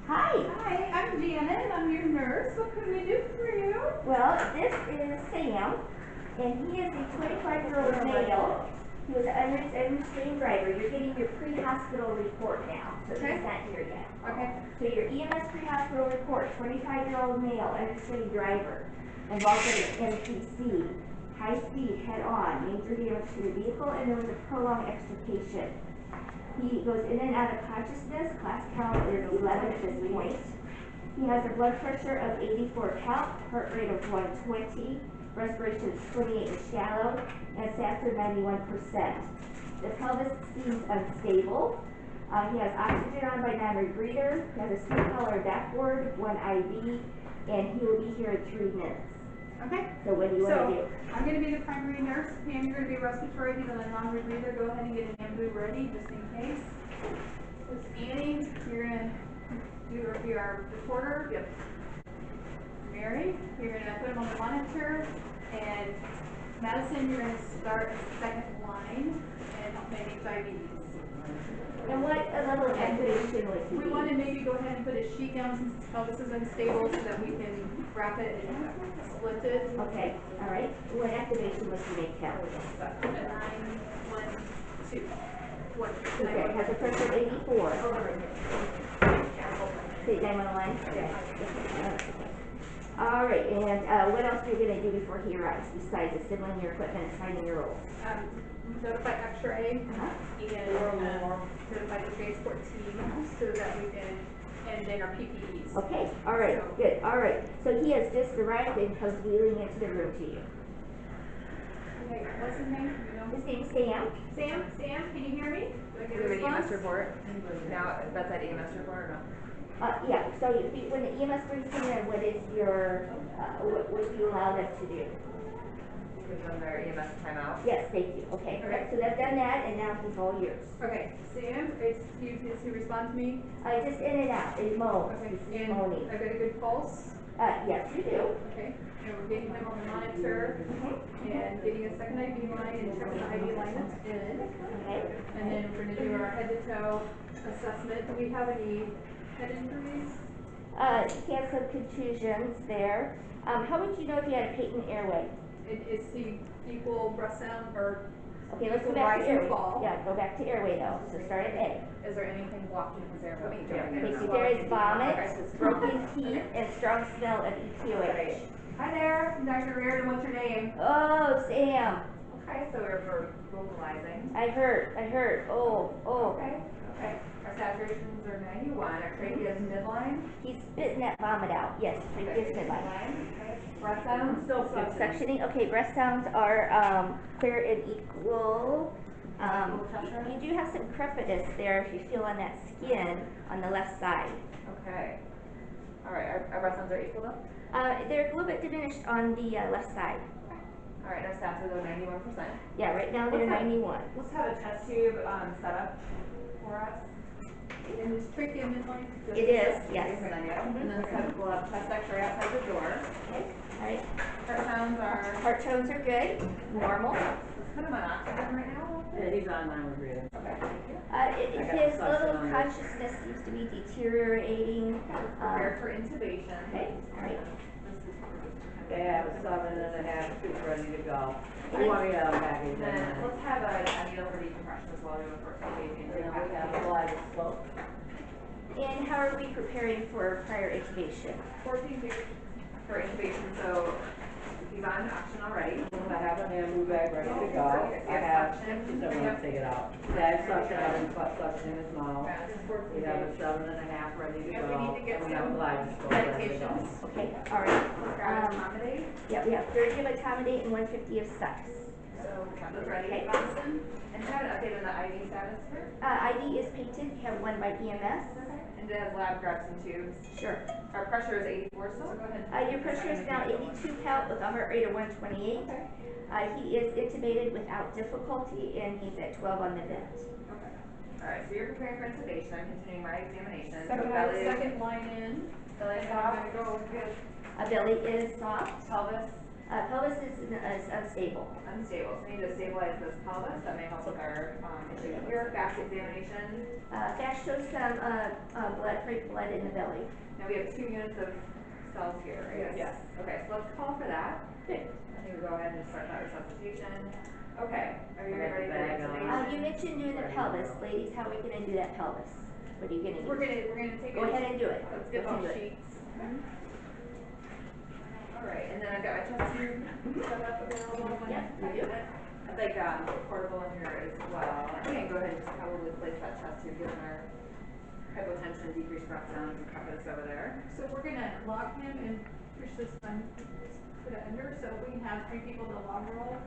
Hi. Hi, I'm Janet. I'm your nurse. What can we do for you? Well, this is Sam, and he is a 25-year-old male. He was an unrestrained driver. You're getting your pre-hospital report now, so Okay. he's not here yet. Okay. So your EMS pre-hospital report, 25-year-old male, unrestrained driver, involved in an MPC, high speed, head-on, major damage to the vehicle, and there was a prolonged extrication. He goes in and out of consciousness. Class count is 11 at this point. He has a blood pressure of 84 count, heart rate of 120, respiration is 28 and shallow, and SATs are 91%. The pelvis seems unstable. He has oxygen on by non-rebreather. He has a sleep collar backboard, 1 IV, and he will be here in 3 minutes. Okay. So what do you want to do? I'm going to be the primary nurse. Pam, you're going to be respiratory. He's on a non-rebreather. Go ahead and get an ambu ready just in case. With Annie, you're going to be our reporter. Yep. Mary, you're going to put him on the monitor. And Madison, you're going to start second line and help manage IVs. And what level of activation was he? We want to maybe go ahead and put his sheet down since his pelvis is unstable so that we can wrap it and split it. Okay, all right. What activation was he make count? 9, 1, 2. 1. Okay, has a pressure of 84. Say 911? Yeah. All right, and what else are you going to do before he arrives besides assembling your equipment and signing your roll? Notify X-ray and notify the transport team so that we can, and then our PPEs. Okay, all right, good, all right. So he has just arrived and comes wheeling into the room to you. Okay, what's his name? You know? His name's Sam. Sam, can you hear me? Do I get Do a we have an response? EMS report? Now, that's that EMS report or no? Yeah, so when the EMS brings him in, what is your, what do you allow them to do? Give them their EMS timeout. Yes, thank you, okay. Okay. So they've done that, and now he's all yours. Okay, Sam, does he respond to me? Just in and out, it moans, Okay, he's and moaning. I've got a good pulse. Yes, you do. Okay, and we're getting him on the monitor and getting a second IV line and checking the IV line that's in. Okay. And then we're going to do our head to toe assessment. Do we have any head injuries? He has some contusions there. How would you know if he had a patent airway? Is he equal breath sound or Okay, let's go equal back rise to and airway. fall? Yeah, go back to airway though. So start at A. Is there anything blocking his airway? Okay, there is vomit, broken teeth, and strong smell of ETOH. Hi there, I'm Dr. Reardon. What's your name? Oh, Sam. Okay, so we're vocalizing. I heard. Oh. Okay. Our saturations are 91. Our trachea is midline. He's spitting that vomit out. Yes, trachea's midline. Okay. Breath sounds? Still suctioning. Okay, breath sounds are clear and equal. You do have some crepitus there if you feel on that skin on the left side. Okay. Alright, our breath sounds are equal though? They're a little bit diminished on the left side. Alright, our stats are though 91%. Yeah, right now they're 91. Let's have a test tube set up for us. And is trachea midline? It is, yes. And then we'll have chest x-ray outside the door. Okay, alright. Heart sounds are... Heart tones are good, normal. Let's put him on oxygen right now. Yeah, he's on non-rebreathing. Okay. His level of consciousness seems to be deteriorating. Prepare for intubation. Okay, alright. They have 7.5 tubes ready to go. You want me to package And them? then let's have a needle for decompression as well. We We have a kaleidoscope. And how are we preparing for prior intubation? 14 days for intubation, so he's on oxygen already. I have an ambu bag ready to go. I have, she said we're gonna take it out. Yeah, it's suction, I've been suction in his mouth. We have a 7.5 ready to And we go. need to get And we have a some kaleidoscope ready to go. medications. Okay, alright. Accommodate. Yeah, we have 30 of etomidate and 150 of sex. So we have those ready. Okay. Madison. And have an update on the IV status here. ID is painted, you have one by EMS. And it has lab drugs and tubes. Sure. Our pressure is 84, so go ahead. Your pressure is now 82 count with a heart rate of 128. He is intubated without difficulty and he's at 12 on the vent. Okay. Alright, so you're preparing for intubation. I'm continuing my examination. Second line in. Belly And soft. I'm going to go get Belly is soft. Pelvis Pelvis is unstable. Unstable, so we need to stabilize this pelvis, that may help with our, issue here, back examination. Back shows some, blood in the belly. Now we have 2 units of cells here, right? Yes. Okay, so let's call for that. Good. I think we'll go ahead and start that resuscitation. Okay, are you ready for Bag on. intubation? You mentioned doing the pelvis, ladies, how are we gonna do that pelvis? What are you gonna do? We're gonna take Go ahead and do it. Let's get Go ahead those and do it. sheets. Alright, and then I've got my chest tube set up available. Yep, you do. I'd like, portable in here as well. I'm gonna go ahead and just probably place that chest tube, given our hypotension, decreased breath sounds, and preface over there. So we're gonna lock him and push this one, put it under, so we can have 3 people in the log roll.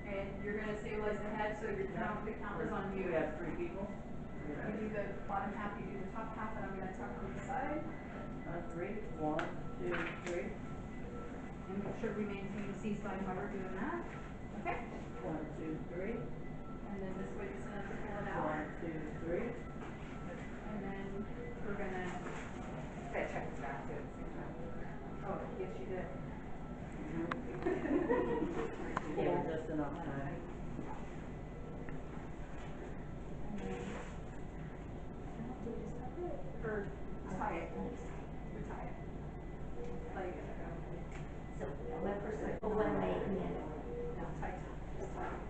And you're gonna stabilize the head, so your count, the count is on you. We have 3 people. You do the bottom half, you do the top half, and I'm gonna talk to the side. 3, 1, 2, 3. And make sure we maintain C-spine while we're doing that. Okay? 1, 2, 3. And then this way you send us to pull it out. 1, 2, 3. And then we're gonna, Okay, check this back too at the same time. oh, yes, you did. Yeah, just enough time. And then, do we just tuck it, or tie it? We tie it. Like, So, one person go one way and then, no, tight, just tie it.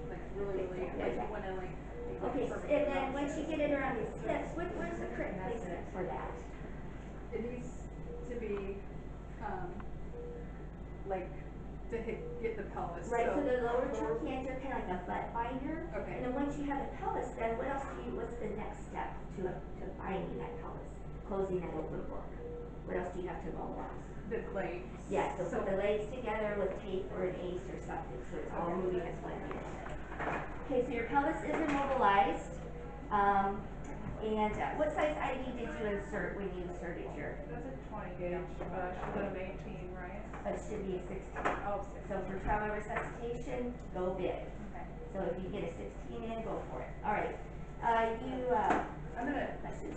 Like, really, like, you wanna like. be okay, perfect and then around once you this. get it around his hips, where's the correct placement for that? It needs to be, like, to get the pelvis. Right, so the lower trochanter, kind of like a butt binder. Okay. And then once you have the pelvis, then what's the next step to binding that pelvis? Closing that open book? What else do you have to mobilize? The legs. Yeah, so put the legs together with tape or an ace or something, so it's all moving as one unit. Okay, so your pelvis is immobilized. And what size IV did you insert when you inserted your? That's a 20 gauge, should go to 18, right? It should be a 16. Oh, So for trauma resuscitation, go big. okay. So if you get a 16 in, go for it. All right. I'm gonna, Let's see.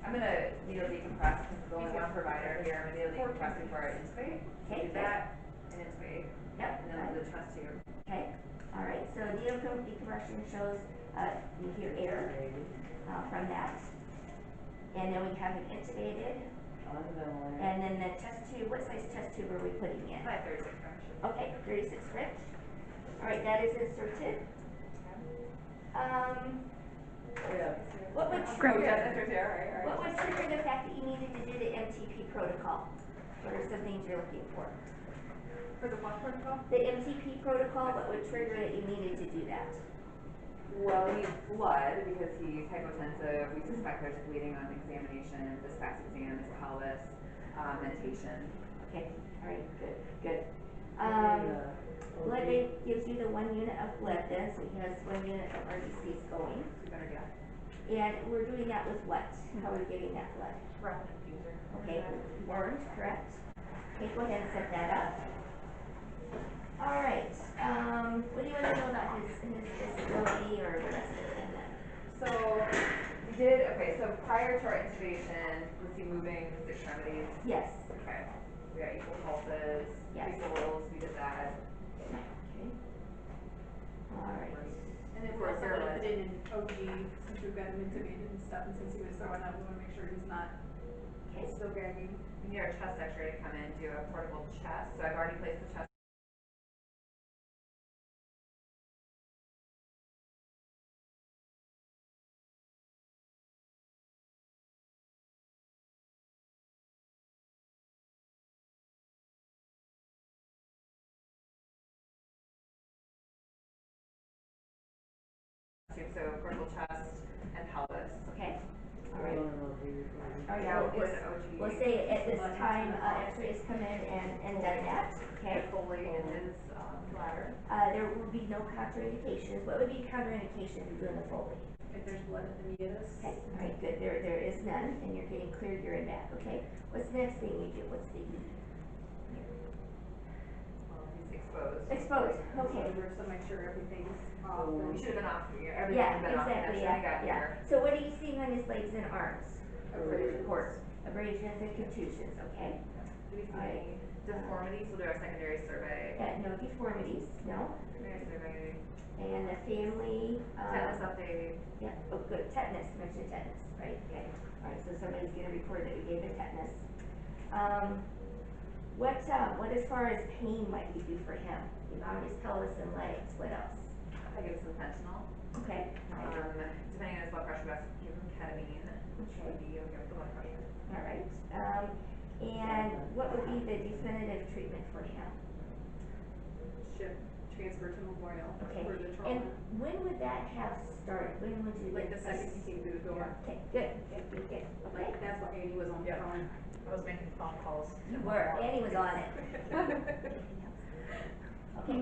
I'm gonna needle decompress, because there's only one provider here, I'm gonna needle decompress before I intubate. Okay, Do that, and intubate, Yep. and then we'll do the chest tube. Okay. All right. So needle decompression shows you hear air from that, and then we have it intubated, Unventilated. and then the chest tube. What size chest tube are we putting in? 36 French. Okay, 36 French. All right, that is inserted. Yeah. What would Oh, trigger? yeah, that's right there, right, What right. would trigger the fact that you needed to do the MTP protocol? What are some things you're looking for? For the what protocol? The MTP protocol, what would trigger that you needed to do that? Well, he needs blood, because he's hypotensive, we suspect there's bleeding on examination, this fast exam, his pelvis, meditation. Okay, all right, good. Blood OG. bank gives you the 1 unit of blood then, so he has 1 unit of RBCs going. You better get And we're doing that with what? How are we getting that blood? rapid infuser. Okay, warmed, correct? Okay, go ahead and set that up. All right, what do you want to know about his disability or the rest of it then? So, we did, okay, so prior to our intubation, was he moving his extremities? Yes. Okay, we got equal pulses, Yes. equals, we did that. Okay. All right. And then we're also gonna put it in OG, since we've got him intubated and stuff, and since he was throwing up, we wanna make sure he's not Okay. still gagging. We need our chest x-ray to come in, do a portable chest, so I've already placed the chest. So portable chest and pelvis. Okay. All We're right. going to OG. All right. Yeah, Well, we'll put this- an OG. we'll say at this time, X-rays come in and done that. Okay. Foley in his, bladder. There will be no contraindications. What would be contraindications of doing the Foley? If there's blood in the meatus. Okay, all right, good. There is none, and you're getting cleared urine back, okay? What's the next thing you do? What's the Well, he's exposed. exposed? Okay. So make sure everything's off. So We and- should have been off, everything's Yeah, been off, exactly, that's when we got yeah. here. So what are you seeing on his legs and arms? A British Reports. abrasions and contusions, okay? Do we see any deformities? We'll do our secondary survey. No deformities, no, Secondary survey. and the family, Tetanus update. yeah, oh, good, tetanus, mention tetanus, right, okay. Alright, so somebody's gonna report that we gave the tetanus. What as far as pain might we do for him? Beyond his pelvis and legs, what else? I give some fentanyl. Okay, Depending on his blood pressure, best give him ketamine, which would be okay with the blood pressure. alright, and what would be the definitive treatment for him? Ship, transfer to Memorial Okay, for the and trauma. when would that have started? When would you? Like the get second this? he came through the door. Okay, good, okay. Like, that's what Annie was on the Yeah. phone. I was making phone calls. You were, Annie was on it. Okay,